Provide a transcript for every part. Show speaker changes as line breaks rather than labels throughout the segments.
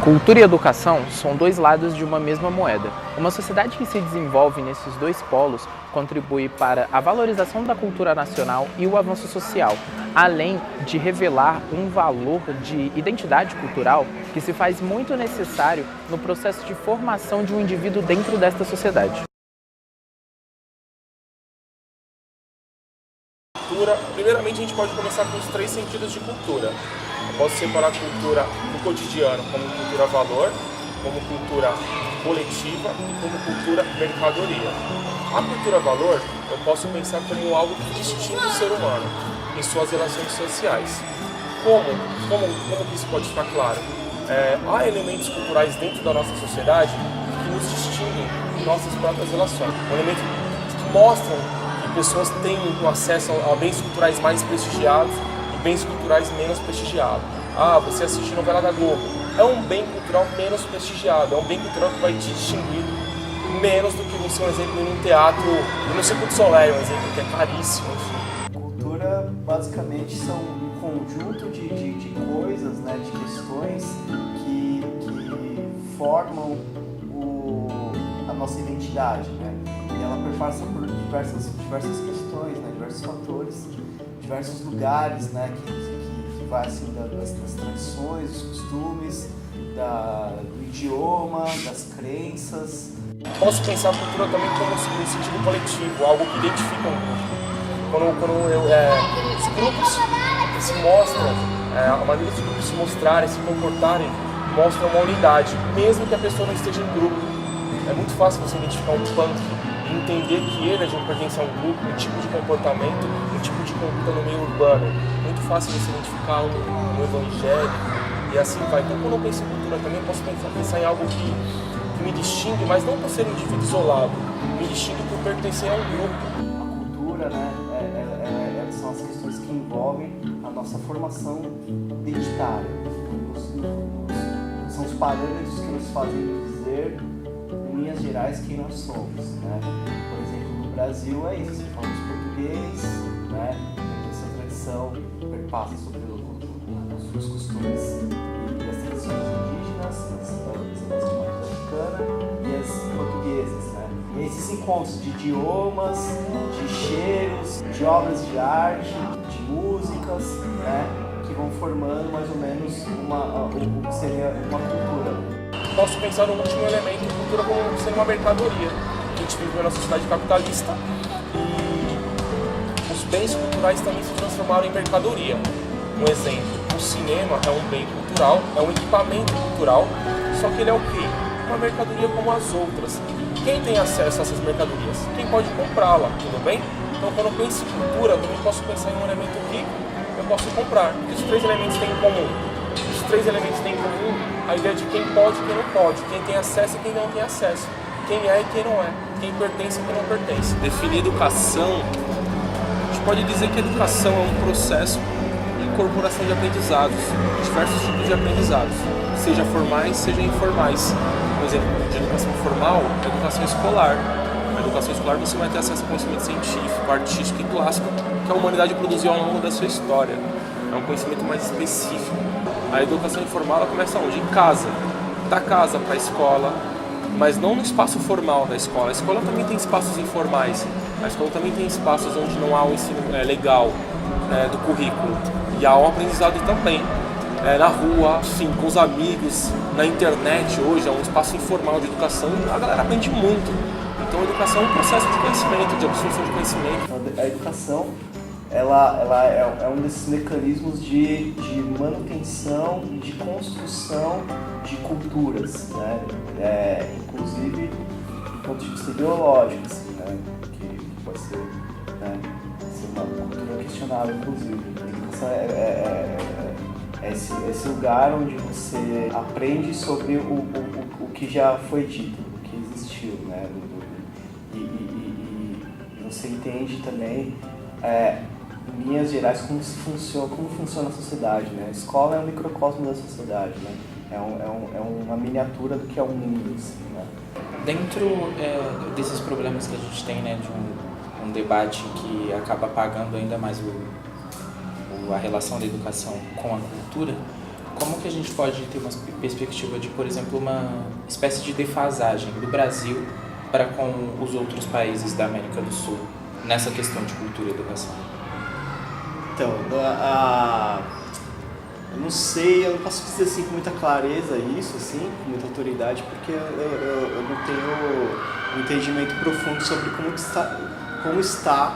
Cultura e educação são dois lados de uma mesma moeda. Uma sociedade que se desenvolve nesses dois polos contribui para a valorização da cultura nacional e o avanço social, além de revelar um valor de identidade cultural que se faz muito necessário no processo de formação de um indivíduo dentro desta sociedade.
Primeiramente, a gente pode começar com os 3 sentidos de cultura. Eu posso separar a cultura do cotidiano como cultura valor, como cultura coletiva e como cultura mercadoria. A cultura valor eu posso pensar como algo que distingue o ser humano em suas relações sociais. Como que isso pode ficar claro? Há elementos culturais dentro da nossa sociedade que nos distinguem em nossas próprias relações. Elementos que mostram pessoas têm acesso a bens culturais mais prestigiados e bens culturais menos prestigiados. Você assiste novela da Globo. É um bem cultural menos prestigiado, é um bem cultural que vai te distinguir menos do que você, um exemplo, em um teatro, no Circo du Soleil, um exemplo que é caríssimo.
Cultura, basicamente, são um conjunto de coisas, né, de questões que formam a nossa identidade, né? E ela perpassa por diversas questões, né? Diversos fatores, diversos lugares, né? Que vai assim das tradições, dos costumes, do idioma, das crenças.
Posso pensar a cultura também como um sentido coletivo, algo que identifica um grupo. Os grupos se mostram, a maneira dos grupos se mostrarem, se comportarem, mostram uma unidade, mesmo que a pessoa não esteja em grupo. É muito fácil você identificar um punk e entender que ele pertence a um grupo, um tipo de comportamento, um tipo de conduta no meio urbano. Muito fácil você identificar um evangélico e assim vai. Então, quando eu penso em cultura também, eu posso pensar em algo que me distingue, mas não por ser um indivíduo isolado, me distingue por pertencer a um grupo.
A cultura, né, são as questões que envolvem a nossa formação identitária. São os parâmetros que nos fazem dizer, em linhas gerais, quem nós somos, né? Por exemplo, no Brasil é isso, falamos português, né? Essa tradição perpassa sobre os costumes e as tradições indígenas, as de matriz africana e as portuguesas, né? E esses encontros de idiomas, de cheiros, de obras de arte, de músicas, né? Que vão formando mais ou menos o que seria uma cultura.
Posso pensar no último elemento, cultura como sendo uma mercadoria. A gente vive na sociedade capitalista e os bens culturais também se transformaram em mercadoria. Um exemplo, o cinema é um bem cultural, é um equipamento cultural, só que ele é o quê? Uma mercadoria como as outras. Quem tem acesso a essas mercadorias? Quem pode comprá-la, tudo bem? Então, quando eu penso em cultura, eu também posso pensar em um elemento que eu posso comprar. Os 3 elementos têm em comum. Os 3 elementos têm em comum a ideia de quem pode e quem não pode, quem tem acesso e quem não tem acesso, quem é e quem não é, quem pertence e quem não pertence. Definir educação, a gente pode dizer que a educação é um processo de incorporação de aprendizados, diversos tipos de aprendizados, seja formais, seja informais. Por exemplo, de educação formal, a educação escolar. Na educação escolar você vai ter acesso ao conhecimento científico, artístico e clássico que a humanidade produziu ao longo da sua história. É um conhecimento mais específico. A educação informal ela começa onde? Em casa. Da casa para a escola, mas não no espaço formal da escola. A escola também tem espaços informais. A escola também tem espaços onde não há o ensino legal, né, do currículo. E há um aprendizado também. Na rua, enfim, com os amigos, na internet hoje, é um espaço informal de educação e a galera aprende muito. Então a educação é um processo de conhecimento, de absorção de conhecimento.
A educação ela é um desses mecanismos de manutenção e de construção de culturas, né? Inclusive do ponto de vista ideológico, assim, né? Que pode ser, né? Ser uma cultura questionável, inclusive. A educação é esse lugar onde você aprende sobre o que já foi dito, o que existiu, né? E você entende também em linhas gerais como funciona a sociedade, né? A escola é um microcosmo da sociedade, né? É uma miniatura do que é o mundo, assim, né?
Dentro desses problemas que a gente tem, né, de um debate que acaba apagando ainda mais a relação da educação com a cultura, como que a gente pode ter uma perspectiva de, por exemplo, uma espécie de defasagem do Brasil para com os outros países da América do Sul nessa questão de cultura e educação?
Então, eu não sei, eu não posso dizer assim com muita clareza isso, assim, com muita autoridade, porque eu não tenho um entendimento profundo sobre como está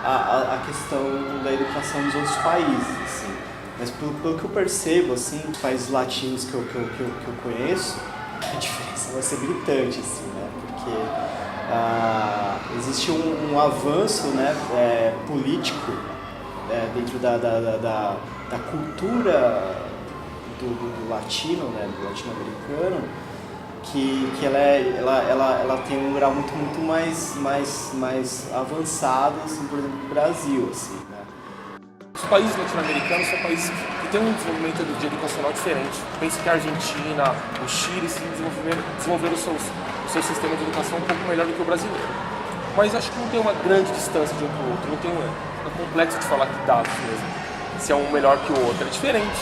a questão da educação nos outros países, assim. Mas pelo que eu percebo, assim, nos países latinos que eu conheço, a diferença vai ser gritante, assim, né? Porque existe um avanço, né, político dentro da cultura do latino, né, do latino-americano, que ela tem um grau muito mais avançado, assim, por exemplo, do Brasil, assim, né?
Os países latino-americanos são países que têm um desenvolvimento educacional diferente. Pense que a Argentina, o Chile desenvolveram os seus sistemas de educação um pouco melhor do que o brasileiro. Mas acho que não tem uma grande distância de um para o outro, não tem é complexo de falar que dados mesmo, se é um melhor que o outro, é diferente.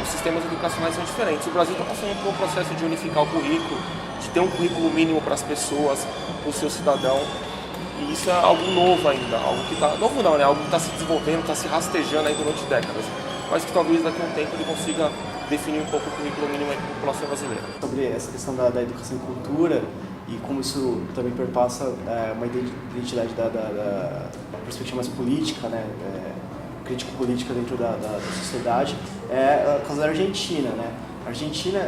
Os sistemas educacionais são diferentes. O Brasil está passando por um processo de unificar o currículo, de ter um currículo mínimo para as pessoas, para o seu cidadão. E isso é algo novo ainda, algo que está... Novo não, né? Algo que está se desenvolvendo, está se rastejando aí durante décadas. Mas que talvez daqui a um tempo ele consiga definir um pouco o currículo mínimo para a população brasileira.
Sobre essa questão da educação e cultura, e como isso também perpassa uma identidade da perspectiva mais política, né? Crítico-política dentro da sociedade, é a causa da Argentina, né? A Argentina,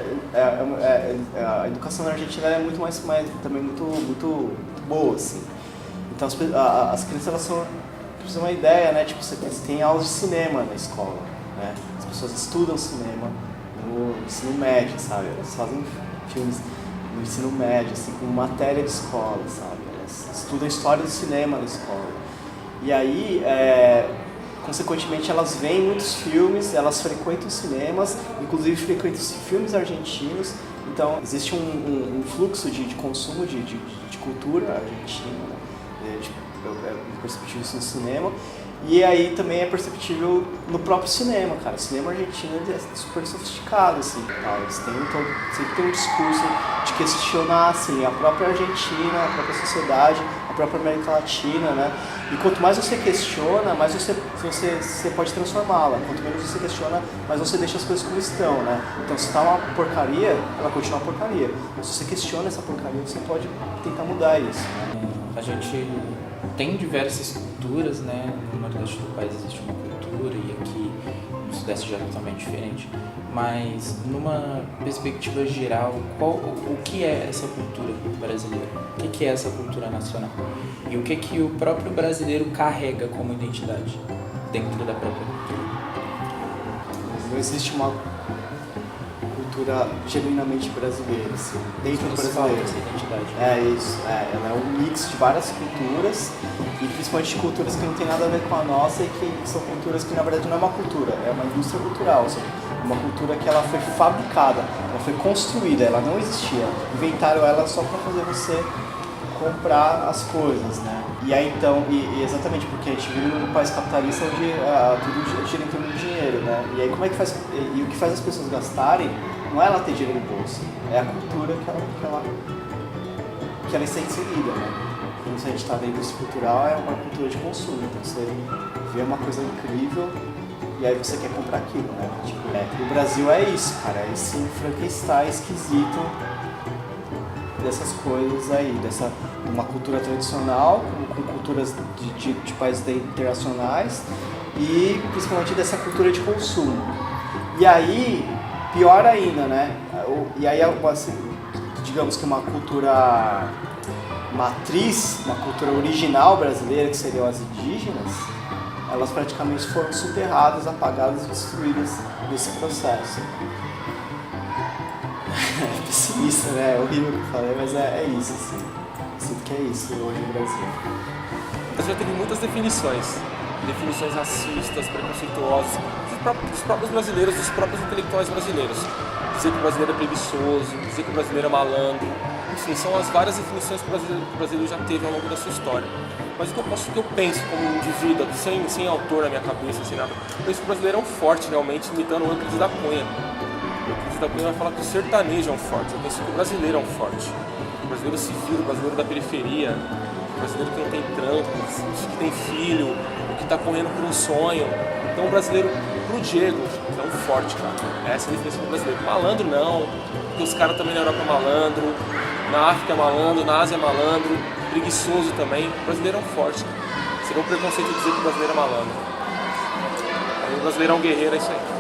a educação na Argentina é muito mais também muito boa, assim. Então as crianças, elas são, pra você ter uma ideia, né? Tipo, você tem aulas de cinema na escola, né? As pessoas estudam cinema no ensino médio, sabe? Elas fazem filmes no ensino médio, assim, como matéria de escola, sabe? Elas estudam história do cinema na escola. E aí, consequentemente, elas veem muitos filmes, elas frequentam cinemas, inclusive frequentam filmes argentinos. Então, existe um fluxo de consumo de cultura argentina, né? É perceptível isso no cinema. E aí também é perceptível no próprio cinema, cara. O cinema argentino é super sofisticado, assim, tá? Eles sempre tem um discurso de questionar, assim, a própria Argentina, a própria sociedade, a própria América Latina, né? E quanto mais você questiona, mais você pode transformá-la. Quanto menos você questiona, mais você deixa as coisas como estão, né? Então, se tá uma porcaria, ela continua uma porcaria. Mas se você questiona essa porcaria, você pode tentar mudar isso, né?
A gente tem diversas culturas, né? No Nordeste do país existe uma cultura e aqui no Sudeste já é totalmente diferente. Mas numa perspectiva geral, o que é essa cultura brasileira? O que é essa cultura nacional? E o que o próprio brasileiro carrega como identidade dentro da própria cultura?
Não existe uma cultura genuinamente brasileira, assim, dentro do brasileiro.
Essa identidade.
É isso, ela é um mix de várias culturas, e principalmente culturas que não tem nada a ver com a nossa e que são culturas que na verdade não é uma cultura, é uma indústria cultural, ou seja, uma cultura que ela foi fabricada, ela foi construída, ela não existia. Inventaram ela só para fazer você comprar as coisas, né? E aí então, exatamente porque a gente vive num país capitalista onde tudo gira em torno do dinheiro, né? E aí como é que faz, e o que faz as pessoas gastarem não é ela ter dinheiro no bolso, é a cultura que ela está inserida, né? Como se a gente está na indústria cultural, é uma cultura de consumo, então você vê uma coisa incrível e aí você quer comprar aquilo, né? Tipo, o Brasil é isso, cara, é esse Frankenstein esquisito dessas coisas aí, uma cultura tradicional, com culturas de países internacionais e principalmente dessa cultura de consumo. E aí, pior ainda, né? E aí, digamos que uma cultura matriz, uma cultura original brasileira, que seriam as indígenas, elas praticamente foram soterradas, apagadas e destruídas nesse processo. É pessimista, né? É horrível o que eu falei, mas é isso, assim. Eu sinto que é isso hoje no Brasil.
O Brasil já teve muitas definições racistas, preconceituosas, dos próprios brasileiros, dos próprios intelectuais brasileiros. Dizer que o brasileiro é preguiçoso, dizer que o brasileiro é malandro, enfim, são as várias definições que o brasileiro já teve ao longo da sua história. Mas o que eu penso como indivíduo, sem autor na minha cabeça, sem nada, eu penso que o brasileiro é um forte realmente, imitando o Euclides da Cunha. da Cunha vai falar que o sertanejo é um forte. Eu penso que o brasileiro é um forte. O brasileiro se vira, o brasileiro da periferia, o brasileiro que não tem trampo, que tem filho, o que está correndo por um sonho. Então o brasileiro, pro Diego, é um forte, cara. Essa é a definição do brasileiro. Malandro não, porque os caras também na Europa é malandro, na África é malandro, na Ásia é malandro, preguiçoso também. O brasileiro é um forte. Seria um preconceito dizer que o brasileiro é malandro. O brasileiro é um guerreiro, é isso aí.